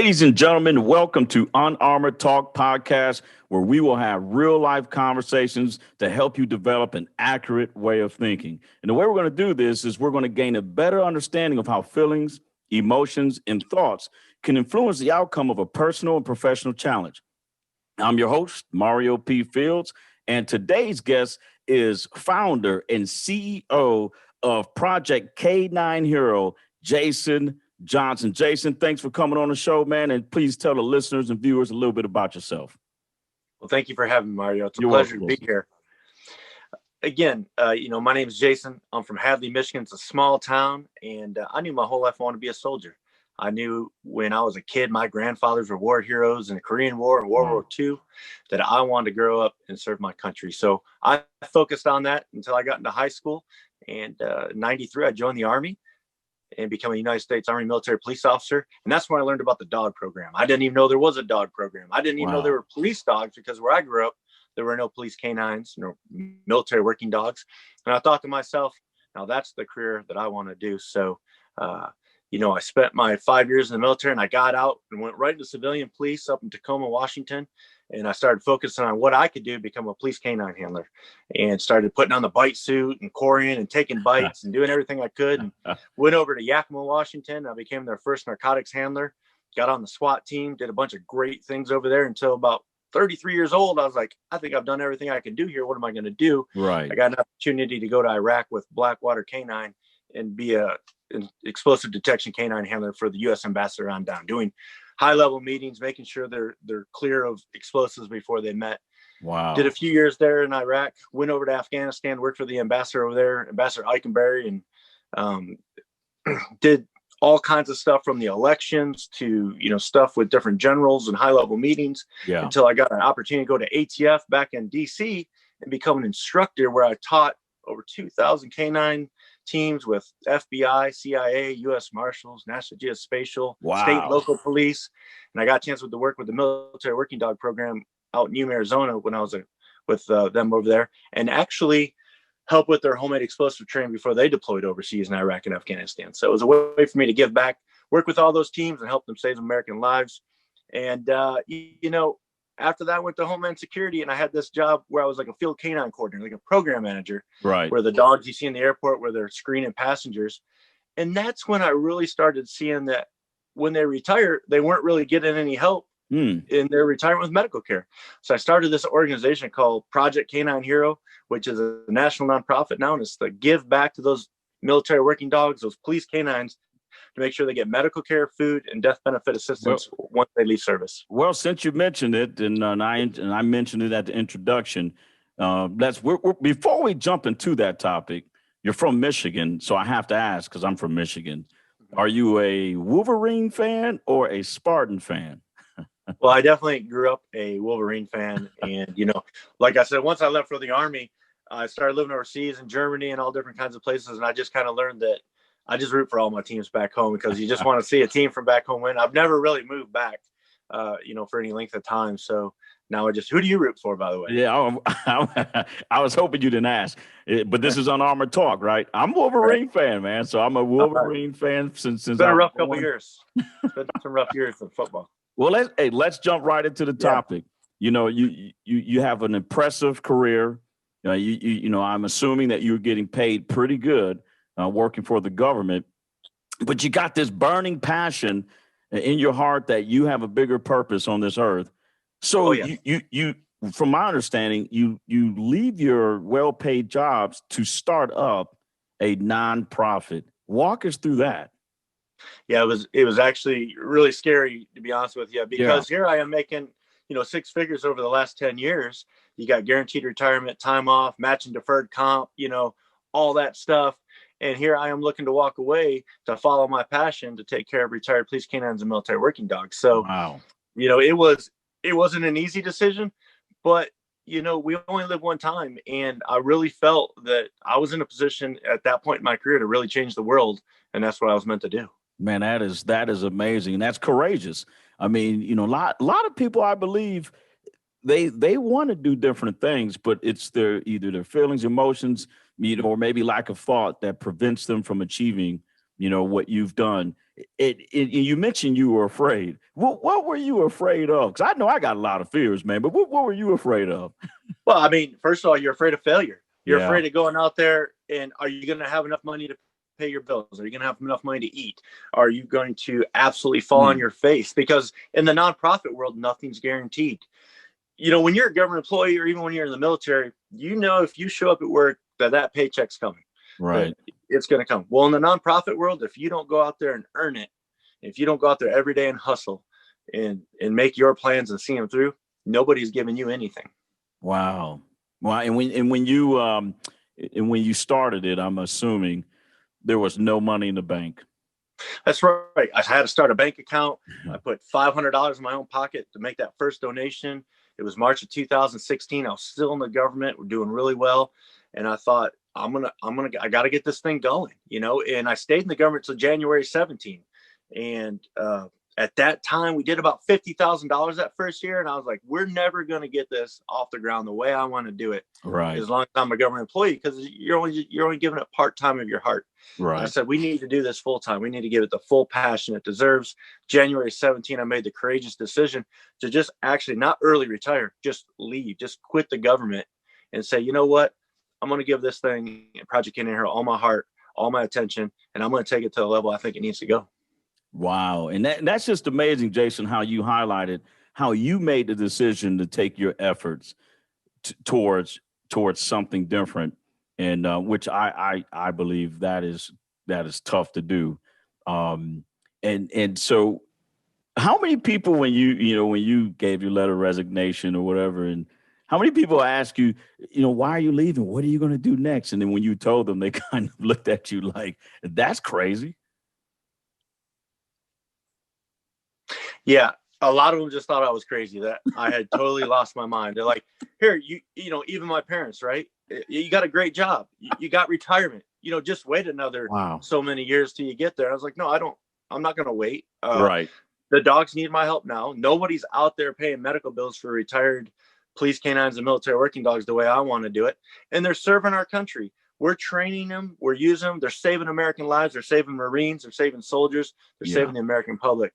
Ladies and gentlemen, welcome to Unarmored Talk podcast, where we will have real life conversations to help you develop an accurate way of thinking. And the way we're going to do this is we're going to gain a better understanding of how feelings, emotions, and thoughts can influence the outcome of a personal and professional challenge. I'm your host, Mario P. Fields, and today's guest is founder and CEO of Project K9 Hero, Jason Johnson. Jason, thanks for coming on the show, man. And please tell the listeners and viewers a little bit about yourself. Well, thank you for having me, Mario. It's a pleasure to be here. Again, my name is Jason. I'm from Hadley, Michigan. It's a small town, and I knew my whole life I wanted to be a soldier. I knew when I was a kid, my grandfathers were war heroes in the Korean War and World War II, that I wanted to grow up and serve my country. So I focused on that until I got into high school. And in 93, I joined the Army and become a United States Army military police officer. And that's when I learned about the dog program. I didn't even know there was a dog program. I didn't even know there were police dogs, because where I grew up, there were no police canines, no military working dogs. And I thought to myself, now that's the career that I want to do. So, I spent my 5 years in the military, and I got out and went right into civilian police up in Tacoma, Washington. And I started focusing on what I could do to become a police canine handler, and started putting on the bite suit and coring and taking bites and doing everything I could. And went over to Yakima, Washington. I became their first narcotics handler, got on the SWAT team, did a bunch of great things over there until about 33 years old. I was like, I think I've done everything I can do here. What am I going to do? Right. I got an opportunity to go to Iraq with Blackwater Canine and be an explosive detection canine handler for the U.S. ambassador on down, doing high-level meetings, making sure they're clear of explosives before they met. Wow. Did a few years there in Iraq, went over to Afghanistan, worked for the ambassador over there, Ambassador Eikenberry, and did all kinds of stuff from the elections to, stuff with different generals and high-level meetings, until I got an opportunity to go to ATF back in D.C. and become an instructor, where I taught over 2,000 canine teams with FBI, CIA, U.S. Marshals, National Geospatial, state and local police. And I got a chance to work with the military working dog program out in Yuma, Arizona, when I was with them over there, and actually help with their homemade explosive training before they deployed overseas in Iraq and Afghanistan. So it was a way for me to give back, work with all those teams and help them save American lives. And, after that, I went to Homeland Security, and I had this job where I was like a field canine coordinator, like a program manager, right, where the dogs you see in the airport, where they're screening passengers. And that's when I really started seeing that when they retire, they weren't really getting any help in their retirement with medical care. So I started this organization called Project K9 Hero, which is a national nonprofit now, and it's to give back to those military working dogs, those police canines, to make sure they get medical care, food, and death benefit assistance once they leave service. Well, since you mentioned it, and I mentioned it at the introduction, before we jump into that topic, you're from Michigan, so I have to ask, because I'm from Michigan. Are you a Wolverine fan or a Spartan fan? Well, I definitely grew up a Wolverine fan. And, like I said, once I left for the Army, I started living overseas in Germany and all different kinds of places. And I just kind of learned that I just root for all my teams back home, because you just want to see a team from back home win. I've never really moved back, for any length of time. So now who do you root for, by the way? Yeah, I was hoping you didn't ask, but this is Unarmored Talk, right? I'm a Wolverine fan, man. So I'm a Wolverine fan since it's been a rough couple years. It's been some rough years in football. Well, let's jump right into the topic. You have an impressive career. I'm assuming that you're getting paid pretty good working for the government, but you got this burning passion in your heart that you have a bigger purpose on this earth. So you, from my understanding, you leave your well-paid jobs to start up a nonprofit. Walk us through that. Yeah, it was actually really scary, to be honest with you, because here I am making, six figures over the last 10 years. You got guaranteed retirement, time off, matching deferred comp, all that stuff. And here I am looking to walk away to follow my passion to take care of retired police canines and military working dogs. So, it wasn't an easy decision, but, we only live one time. And I really felt that I was in a position at that point in my career to really change the world. And that's what I was meant to do. Man, that is amazing. And that's courageous. I mean, a lot of people, I believe, they want to do different things, but it's either their feelings, emotions, or maybe lack of thought that prevents them from achieving, what you've done. You mentioned you were afraid. What were you afraid of? Because I know I got a lot of fears, man. But what were you afraid of? Well, I mean, first of all, you're afraid of failure. You're Yeah. afraid of going out there, and are you going to have enough money to pay your bills? Are you going to have enough money to eat? Are you going to absolutely fall on your face? Because in the nonprofit world, nothing's guaranteed. When you're a government employee, or even when you're in the military, if you show up at work, that paycheck's coming. Right. It's going to come. Well, in the nonprofit world, if you don't go out there and earn it, if you don't go out there every day and hustle and make your plans and see them through, nobody's giving you anything. Wow. Well, and when you started it, I'm assuming there was no money in the bank. That's right. I had to start a bank account. I put $500 in my own pocket to make that first donation. It was March of 2016. I was still in the government. We're doing really well. And I thought, I got to get this thing going, and I stayed in the government till January 17. And at that time, we did about $50,000 that first year. And I was like, we're never going to get this off the ground the way I want to do it. Right. As long as I'm a government employee, because you're only giving it part-time of your heart. Right. I said, we need to do this full-time. We need to give it the full passion it deserves. January 17, I made the courageous decision to just actually not early retire, just leave, just quit the government and say, you know what? I'm going to give this thing, Project Canyon Hero, all my heart, all my attention, and I'm going to take it to the level I think it needs to go. Wow. And that's just amazing, Jason, how you highlighted how you made the decision to take your efforts towards something different. And which I believe that is tough to do. And so how many people, when you gave your letter of resignation or whatever, and how many people ask you, why are you leaving? What are you going to do next? And then when you told them, they kind of looked at you like, that's crazy. Yeah. A lot of them just thought I was crazy, that I had totally lost my mind. They're like, here, even my parents, right? You got a great job. You got retirement, just wait another so many years till you get there. I was like, no, I'm not going to wait. Right. The dogs need my help now. Nobody's out there paying medical bills for retired police canines and military working dogs the way I want to do it. And they're serving our country. We're training them. We're using them. They're saving American lives. They're saving Marines. They're saving soldiers. They're saving the American public.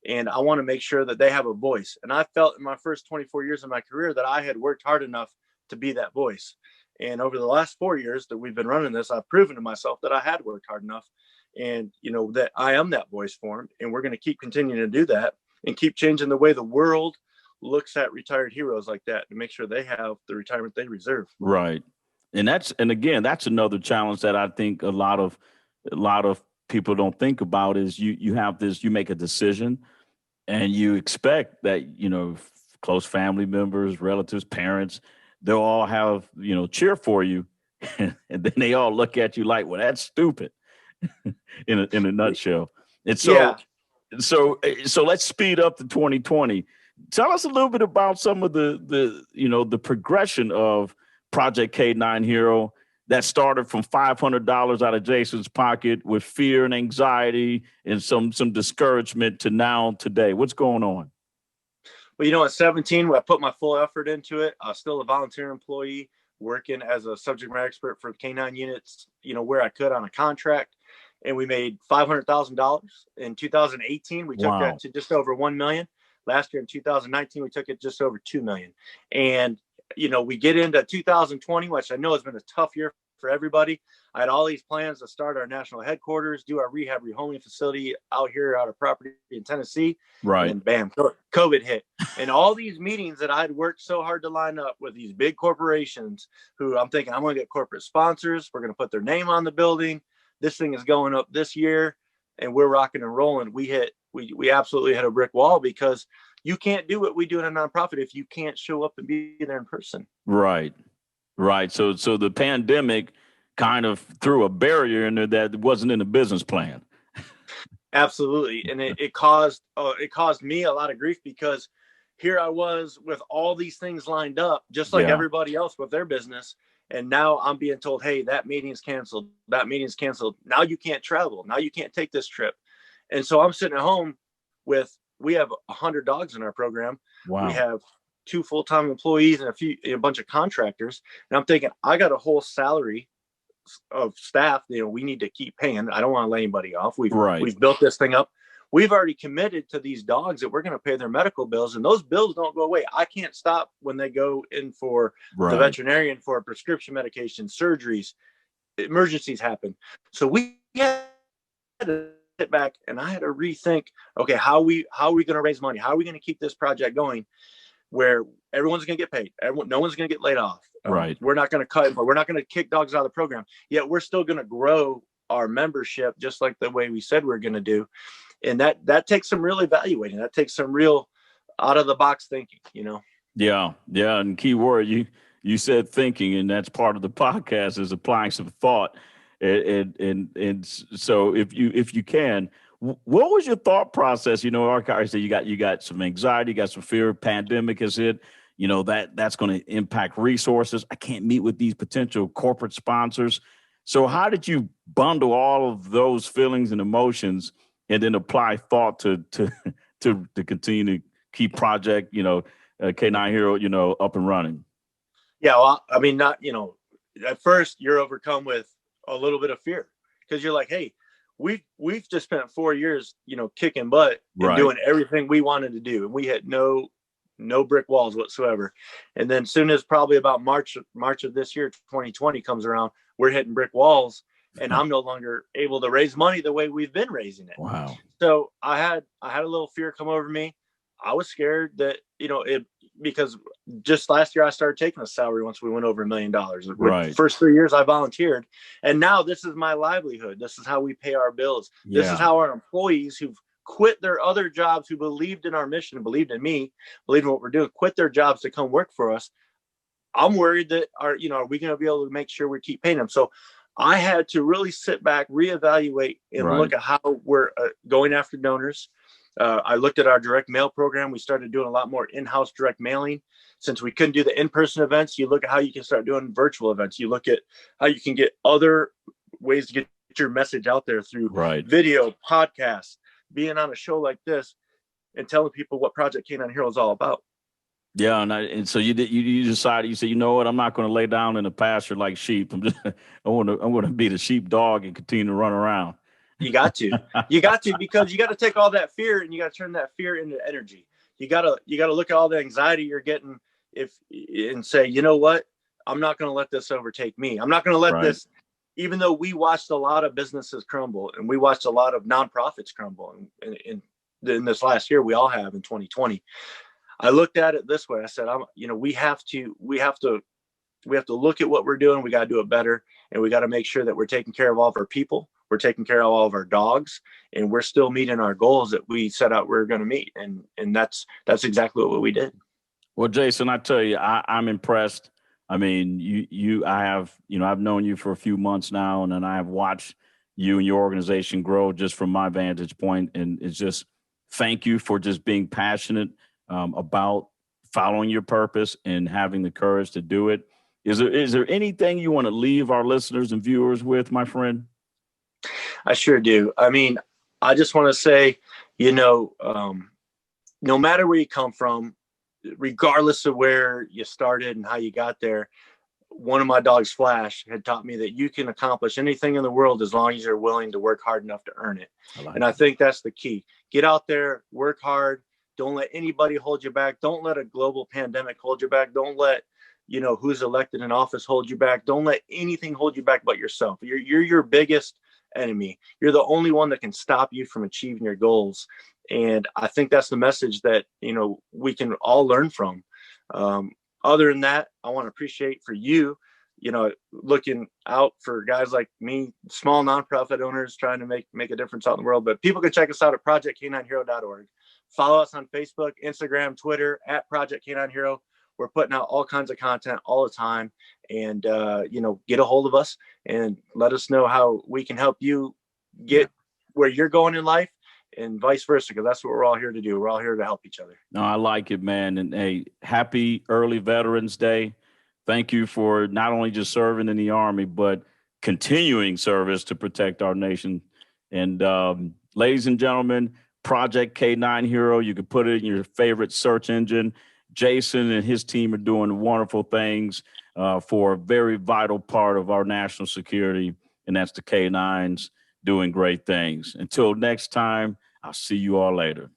And I want to make sure that they have a voice. And I felt in my first 24 years of my career that I had worked hard enough to be that voice. And over the last 4 years that we've been running this, I've proven to myself that I had worked hard enough, and that I am that voice for them. And we're going to keep continuing to do that and keep changing the way the world looks at retired heroes like that to make sure they have the retirement they deserve. Right. And again, that's another challenge that I think a lot of people don't think about is you have this, you make a decision and you expect that, close family members, relatives, parents, they'll all have, cheer for you. And then they all look at you like, well, that's stupid in a nutshell. And so let's speed up to 2020. Tell us a little bit about some of the progression of Project K9 Hero that started from $500 out of Jason's pocket with fear and anxiety and some discouragement to now today. What's going on? Well, at 17, I put my full effort into it. I was still a volunteer employee working as a subject matter expert for K9 units, where I could on a contract. And we made $500,000. In 2018, we took that to just over 1 million. Last year in 2019, we took it just over 2 million. And we get into 2020, which I know has been a tough year for everybody. I had all these plans to start our national headquarters, do our rehab rehoming facility out of property in Tennessee. Right. And bam, COVID hit. And all these meetings that I'd worked so hard to line up with these big corporations who I'm thinking I'm going to get corporate sponsors. We're going to put their name on the building. This thing is going up this year and we're rocking and rolling. We absolutely hit a brick wall because you can't do what we do in a nonprofit if you can't show up and be there in person. Right. So the pandemic kind of threw a barrier in there that wasn't in the business plan. Absolutely. And it caused me a lot of grief because here I was with all these things lined up, just like everybody else with their business. And now I'm being told, hey, that meeting's canceled. That meeting's canceled. Now you can't travel. Now you can't take this trip. And so I'm sitting at home we have 100 dogs in our program. Wow. We have 2 full-time employees and a bunch of contractors. And I'm thinking, I got a whole salary of staff, we need to keep paying. I don't want to lay anybody off. Right. We've built this thing up. We've already committed to these dogs that we're going to pay their medical bills, and those bills don't go away. I can't stop when they go in for the veterinarian for prescription medication, surgeries, emergencies happen. So we had to sit back, and I had to rethink, okay, how are we going to raise money? How are we going to keep this project going where everyone's going to get paid? No one's going to get laid off. Right. We're not going to cut, but we're not going to kick dogs out of the program. Yet we're still going to grow our membership just like the way we said we're going to do. And that takes some real evaluating. That takes some real out of the box thinking, Yeah. Yeah. And key word, you said thinking, and that's part of the podcast is applying some thought. And so if you can, what was your thought process? Our guys say you got some anxiety, you got some fear, pandemic is it, that's going to impact resources. I can't meet with these potential corporate sponsors. So how did you bundle all of those feelings and emotions and then apply thought to continue to keep project, K9 Hero, up and running? Yeah. Well, I mean, at first you're overcome with a little bit of fear because you're like, hey, we've just spent 4 years, kicking butt and doing everything we wanted to do. And we had no brick walls whatsoever. And then soon as probably about March of this year, 2020 comes around, we're hitting brick walls and I'm no longer able to raise money the way we've been raising it. Wow. So I had a little fear come over me. I was scared that, because just last year I started taking a salary once we went over $1 million. Right. The first 3 years I volunteered, and now this is my livelihood. This is how we pay our bills. Yeah. This is how our employees who've quit their other jobs, who believed in our mission, believed in me, believed in what we're doing, quit their jobs to come work for us. I'm worried that are we going to be able to make sure we keep paying them? So I had to really sit back, reevaluate, and look at how we're going after donors. I looked at our direct mail program. We started doing a lot more in-house direct mailing. Since we couldn't do the in-person events, you look at how you can start doing virtual events. You look at how you can get other ways to get your message out there through video, podcasts, being on a show like this, and telling people what Project K9 Hero is all about. Yeah, and so you decided, you said, you know what, I'm not going to lay down in the pasture like sheep. I'm going to be the sheepdog and continue to run around. You got to, because you got to take all that fear and you got to turn that fear into energy. You got to look at all the anxiety you're getting and say, you know what, I'm not going to let this overtake me. I'm not going to let this, even though we watched a lot of businesses crumble and we watched a lot of nonprofits crumble in this last year, we all have in 2020. I looked at it this way. I said, we have to look at what we're doing. We got to do it better. And we got to make sure that we're taking care of all of our people. We're taking care of all of our dogs, and we're still meeting our goals that we set out we're going to meet. And that's exactly what we did. Well, Jason, I tell you, I'm impressed. I mean, I've known you for a few months now, and then I have watched you and your organization grow just from my vantage point. And it's just, thank you for just being passionate about following your purpose and having the courage to do it. Is there anything you want to leave our listeners and viewers with, my friend? I sure do. I mean, I just want to say, no matter where you come from, regardless of where you started and how you got there, one of my dogs, Flash, had taught me that you can accomplish anything in the world as long as you're willing to work hard enough to earn it. I think that's the key. Get out there, work hard. Don't let anybody hold you back. Don't let a global pandemic hold you back. Don't let who's elected in office hold you back. Don't let anything hold you back but yourself. You're your biggest enemy. You're the only one that can stop you from achieving your goals. And I think that's the message that, we can all learn from. Other than that, I want to appreciate for you, looking out for guys like me, small nonprofit owners trying to make a difference out in the world. But people can check us out at projectk9hero.org. Follow us on Facebook, Instagram, Twitter at Project K9 Hero. We're putting out all kinds of content all the time, and, get a hold of us and let us know how we can help you get where you're going in life and vice versa, because that's what we're all here to do. We're all here to help each other. No, I like it, man. And hey, happy early Veterans Day. Thank you for not only just serving in the Army, but continuing service to protect our nation. And ladies and gentlemen, Project K9 Hero, you can put it in your favorite search engine. Jason and his team are doing wonderful things. for a very vital part of our national security, and that's the K9s doing great things. Until next time, I'll see you all later.